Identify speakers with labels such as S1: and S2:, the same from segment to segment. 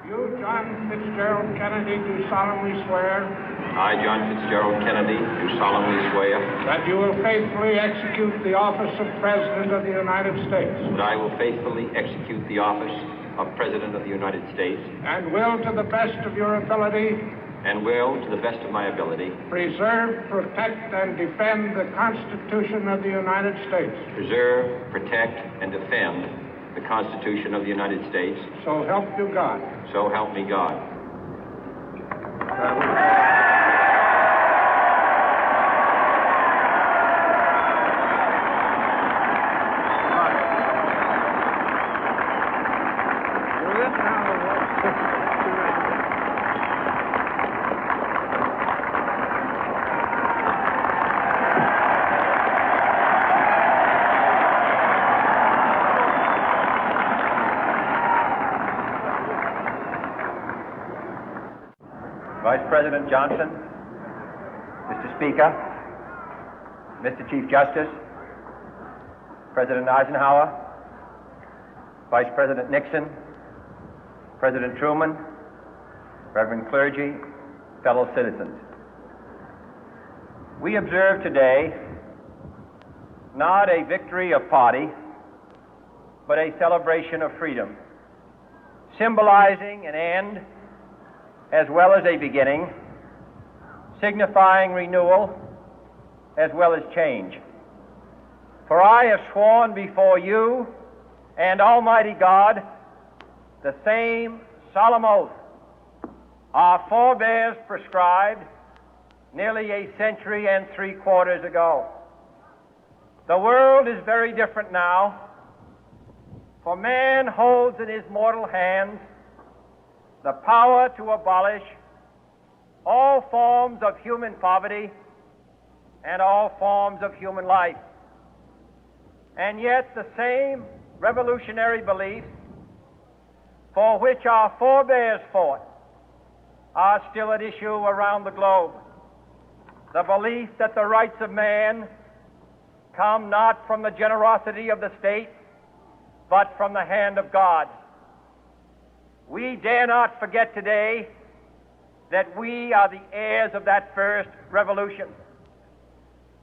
S1: You, John Fitzgerald Kennedy, do solemnly swear
S2: I, John Fitzgerald Kennedy, do solemnly swear
S1: that you will faithfully execute the office of President of the United States
S2: that I will faithfully execute the office of President of the United States
S1: and will, to the best of your ability,
S2: and will, to the best of my ability,
S1: preserve, protect, and defend the Constitution of the United States.
S2: preserve, protect, and defend the Constitution of the United States.
S1: So help you God.
S2: So help me God.
S3: Vice President Johnson, Mr. Speaker, Mr. Chief Justice, President Eisenhower, Vice President Nixon, President Truman, Reverend clergy, fellow citizens. We observe today not a victory of party, but a celebration of freedom, symbolizing an end as well as a beginning, signifying renewal as well as change. For I have sworn before you and Almighty God the same solemn oath our forebears prescribed nearly a century and 3/4 ago. The world is very different now, for man holds in his mortal hands the power to abolish all forms of human poverty and all forms of human life. And yet the same revolutionary beliefs for which our forebears fought are still at issue around the globe. The belief that the rights of man come not from the generosity of the state, but from the hand of God. We dare not forget today that we are the heirs of that first revolution.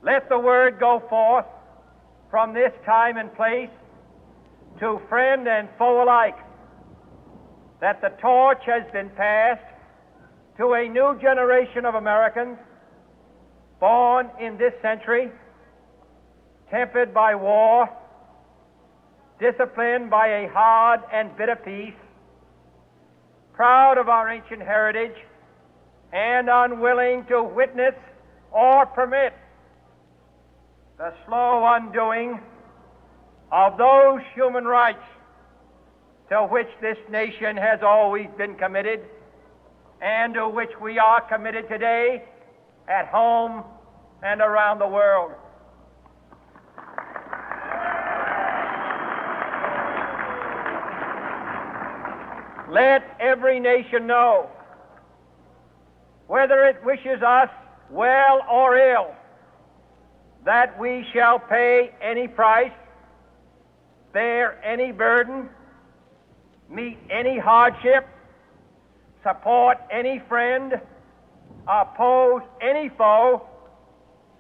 S3: Let the word go forth from this time and place to friend and foe alike that the torch has been passed to a new generation of Americans born in this century, tempered by war, disciplined by a hard and bitter peace, proud of our ancient heritage, and unwilling to witness or permit the slow undoing of those human rights to which this nation has always been committed and to which we are committed today at home and around the world. Let every nation know, whether it wishes us well or ill, that we shall pay any price, bear any burden, meet any hardship, support any friend, oppose any foe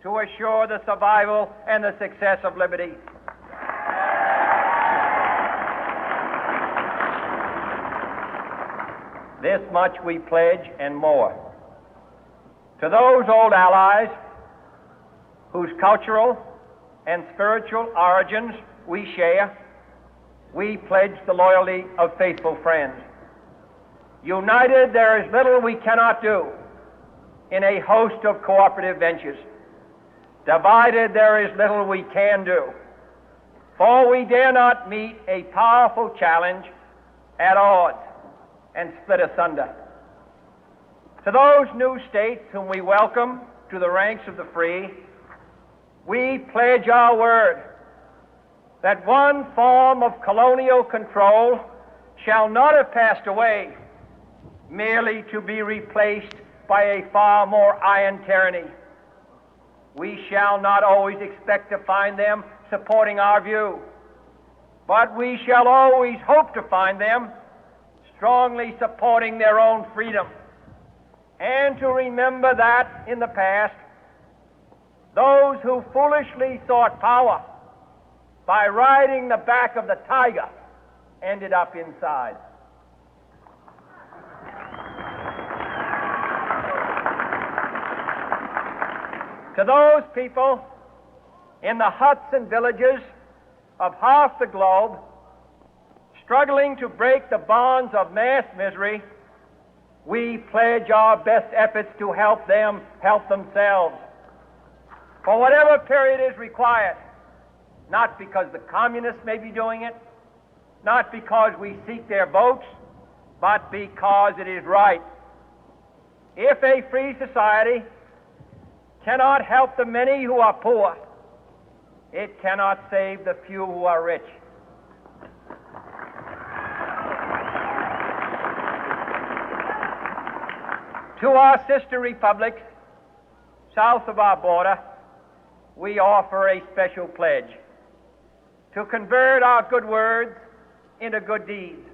S3: to assure the survival and the success of liberty. This much we pledge and more. To those old allies whose cultural and spiritual origins we share, we pledge the loyalty of faithful friends. United, there is little we cannot do in a host of cooperative ventures. Divided, there is little we can do, for we dare not meet a powerful challenge at odds and split asunder. To those new states whom we welcome to the ranks of the free, we pledge our word that one form of colonial control shall not have passed away, merely to be replaced by a far more iron tyranny. We shall not always expect to find them supporting our view, but we shall always hope to find them strongly supporting their own freedom, and to remember that in the past, those who foolishly sought power by riding the back of the tiger ended up inside. To those people in the huts and villages of half the globe struggling to break the bonds of mass misery, we pledge our best efforts to help them help themselves for whatever period is required, not because the communists may be doing it, not because we seek their votes, but because it is right. If a free society cannot help the many who are poor, it cannot save the few who are rich. To our sister republics south of our border, we offer a special pledge to convert our good words into good deeds,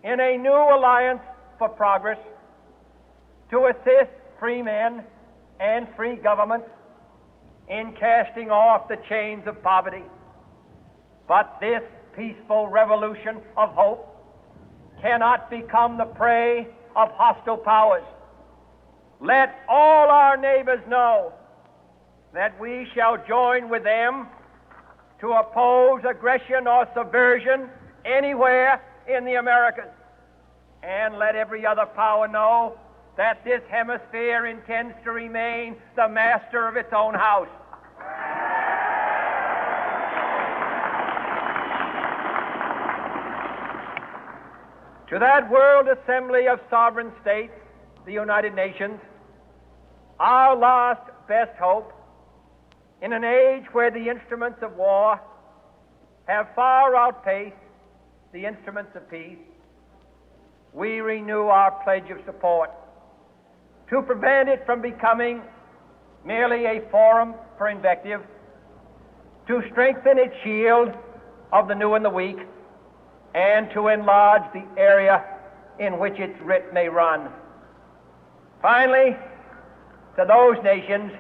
S3: in a new alliance for progress, to assist free men and free governments in casting off the chains of poverty. But this peaceful revolution of hope cannot become the prey of hostile powers. Let all our neighbors know that we shall join with them to oppose aggression or subversion anywhere in the Americas. And let every other power know that this hemisphere intends to remain the master of its own house. To that World Assembly of Sovereign States, the United Nations, our last best hope, in an age where the instruments of war have far outpaced the instruments of peace, we renew our pledge of support to prevent it from becoming merely a forum for invective, to strengthen its shield of the new and the weak, and to enlarge the area in which its writ may run. Finally, to those nations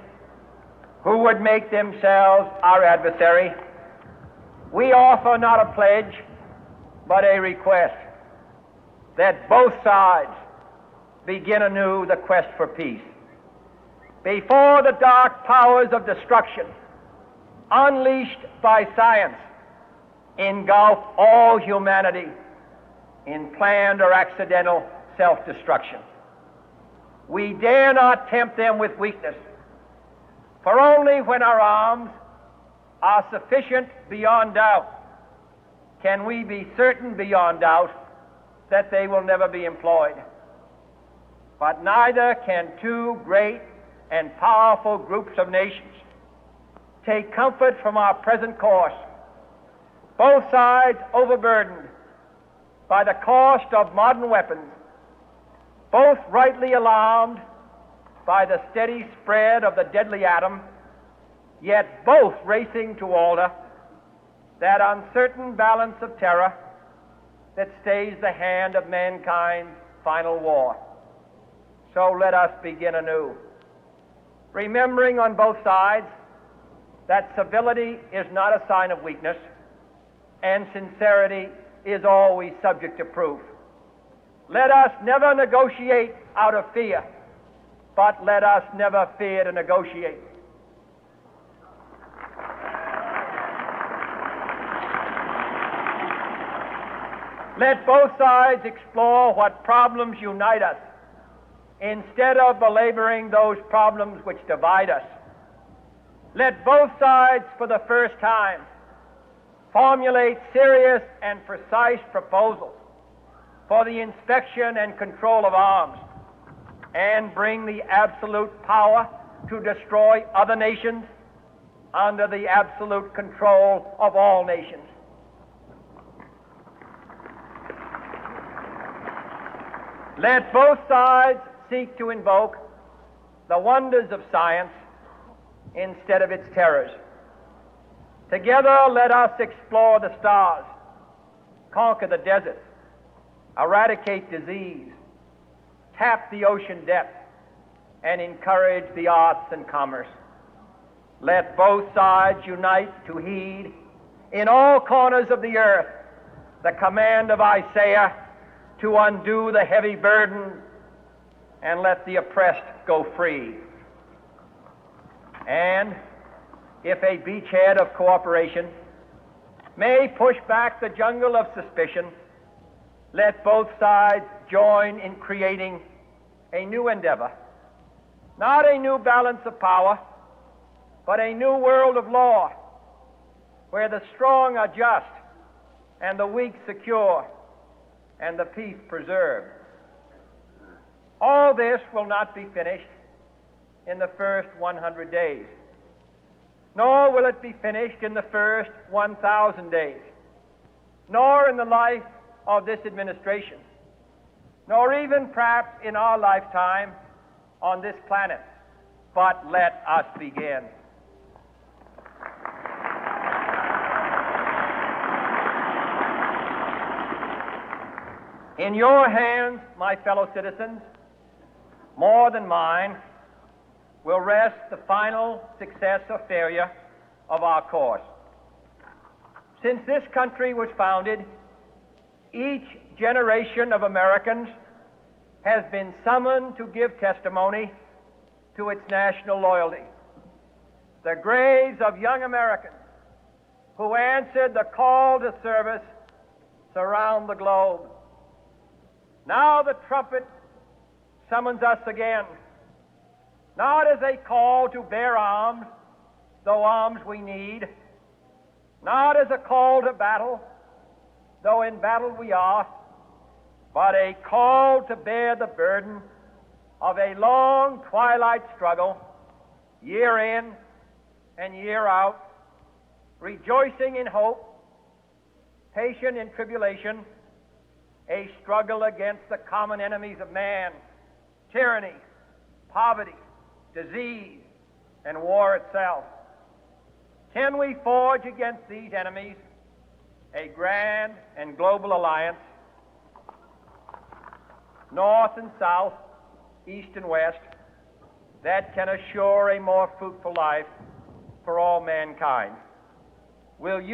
S3: who would make themselves our adversary, we offer not a pledge, but a request that both sides begin anew the quest for peace. Before the dark powers of destruction, unleashed by science, engulf all humanity in planned or accidental self-destruction, we dare not tempt them with weakness, for only when our arms are sufficient beyond doubt can we be certain beyond doubt that they will never be employed. But neither can two great and powerful groups of nations take comfort from our present course, both sides overburdened by the cost of modern weapons, both rightly alarmed by the steady spread of the deadly atom, yet both racing to alter that uncertain balance of terror that stays the hand of mankind's final war. So let us begin anew, remembering on both sides that civility is not a sign of weakness, and sincerity is always subject to proof. Let us never negotiate out of fear, but let us never fear to negotiate. Let both sides explore what problems unite us, instead of belaboring those problems which divide us. Let both sides, for the first time, formulate serious and precise proposals for the inspection and control of arms, and bring the absolute power to destroy other nations under the absolute control of all nations. Let both sides seek to invoke the wonders of science instead of its terrors. Together, let us explore the stars, conquer the deserts, eradicate disease, tap the ocean depth, and encourage the arts and commerce. Let both sides unite to heed in all corners of the earth the command of Isaiah to undo the heavy burden and let the oppressed go free. And if a beachhead of cooperation may push back the jungle of suspicion, let both sides join in creating a new endeavor, not a new balance of power, but a new world of law, where the strong are just and the weak secure and the peace preserved. All this will not be finished in the first 100 days, nor will it be finished in the first 1,000 days, nor in the life of this administration, nor even perhaps in our lifetime on this planet. But let us begin. In your hands, my fellow citizens, more than mine, will rest the final success or failure of our course. Since this country was founded, each generation of Americans has been summoned to give testimony to its national loyalty. The graves of young Americans who answered the call to service surround the globe. Now the trumpet summons us again, not as a call to bear arms, though arms we need, not as a call to battle, though in battle we are, but a call to bear the burden of a long twilight struggle, year in and year out, rejoicing in hope, patient in tribulation, a struggle against the common enemies of man, tyranny, poverty, disease, and war itself. Can we forge against these enemies a grand and global alliance, north and south, east and west, that can assure a more fruitful life for all mankind? Will you